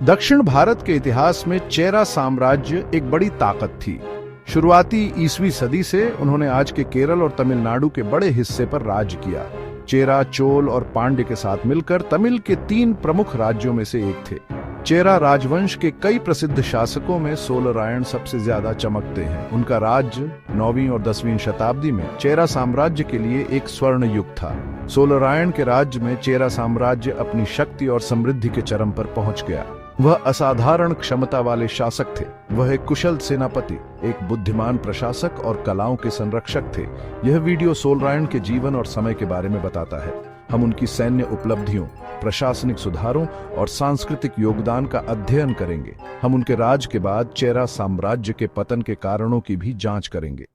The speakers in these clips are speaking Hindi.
दक्षिण भारत के इतिहास में चेरा साम्राज्य एक बड़ी ताकत थी। शुरुआती ईसवी सदी से उन्होंने आज के केरल और तमिलनाडु के बड़े हिस्से पर राज किया। चेरा, चोल और पांड्य के साथ मिलकर तमिल के 3 प्रमुख राज्यों में से एक थे। चेरा राजवंश के कई प्रसिद्ध शासकों में सोलरायण सबसे ज्यादा चमकते हैं। उनका राज्य 9वीं और 10वीं शताब्दी में चेरा साम्राज्य के लिए एक स्वर्ण युग था। सोलरायण के राज्य में चेरा साम्राज्य अपनी शक्ति और समृद्धि के चरम पर पहुंच गया। वह असाधारण क्षमता वाले शासक थे। वह एक कुशल सेनापति, एक बुद्धिमान प्रशासक और कलाओं के संरक्षक थे। यह वीडियो सोलरायण के जीवन और समय के बारे में बताता है। हम उनकी सैन्य उपलब्धियों, प्रशासनिक सुधारों और सांस्कृतिक योगदान का अध्ययन करेंगे। हम उनके राज के बाद चेरा साम्राज्य के पतन के कारणों की भी जांच करेंगे।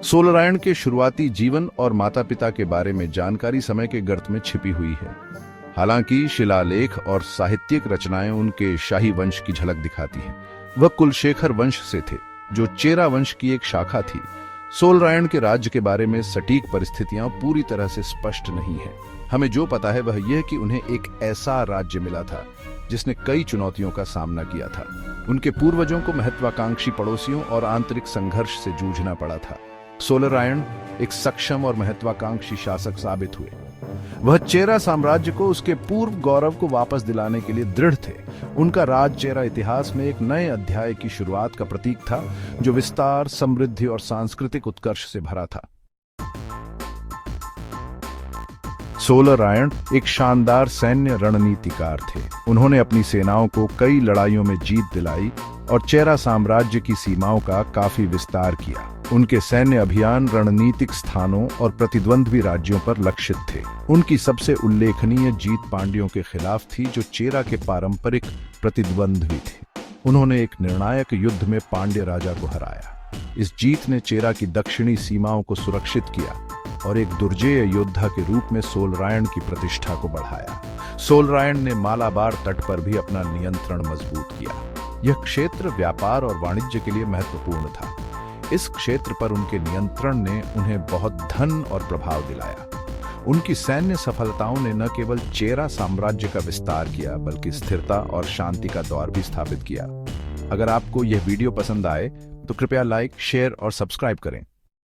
सोलरायण के शुरुआती जीवन और माता-पिता के बारे में जानकारी समय के गर्त में छिपी हुई है। हालांकि शिलालेख और साहित्यिक रचनाएं उनके शाही वंश की झलक दिखाती हैं। वह कुलशेखर वंश से थे, जो चेरा वंश की एक शाखा थी। सोलरायण के राज्य के बारे में सटीक परिस्थितियां पूरी तरह से स्पष्ट नहीं है। हमें जो पता है वह यह कि उन्हें एक ऐसा राज्य मिला था जिसने कई चुनौतियों का सामना किया था। उनके पूर्वजों को महत्वाकांक्षी पड़ोसियों और आंतरिक संघर्ष से जूझना पड़ा था। सोलरायण एक सक्षम और महत्वाकांक्षी शासक साबित हुए। वह चेरा साम्राज्य को उसके पूर्व गौरव को वापस दिलाने के लिए दृढ़ थे। उनका राज चेरा इतिहास में एक नए अध्याय की शुरुआत का प्रतीक था, जो विस्तार, समृद्धि और सांस्कृतिक उत्कर्ष से भरा था। सोलरायण एक शानदार सैन्य रणनीतिकार थे। उन्होंने अपनी सेनाओं को कई लड़ाइयों में जीत दिलाई और चेरा साम्राज्य की सीमाओं का काफी विस्तार किया। उनके सैन्य अभियान रणनीतिक स्थानों और प्रतिद्वंद्वी राज्यों पर लक्षित थे। उनकी सबसे उल्लेखनीय जीत पांड्यों के खिलाफ थी, जो चेरा के पारंपरिक प्रतिद्वंद्वी थे। उन्होंने एक निर्णायक युद्ध में पांड्य राजा को हराया। इस जीत ने चेरा की दक्षिणी सीमाओं को सुरक्षित किया और एक दुर्जेय योद्धा के रूप में सोलरायण की प्रतिष्ठा को बढ़ाया। सोलरायण ने मालाबार तट पर भी अपना नियंत्रण मजबूत किया। यह क्षेत्र व्यापार और वाणिज्य के लिए महत्वपूर्ण था। इस क्षेत्र पर उनके नियंत्रण ने उन्हें बहुत धन और प्रभाव दिलाया। उनकी सैन्य सफलताओं ने न केवल चेरा साम्राज्य का विस्तार किया, बल्कि स्थिरता और शांति का दौर भी स्थापित किया। अगर आपको यह वीडियो पसंद आए तो कृपया लाइक, शेयर और सब्सक्राइब करें।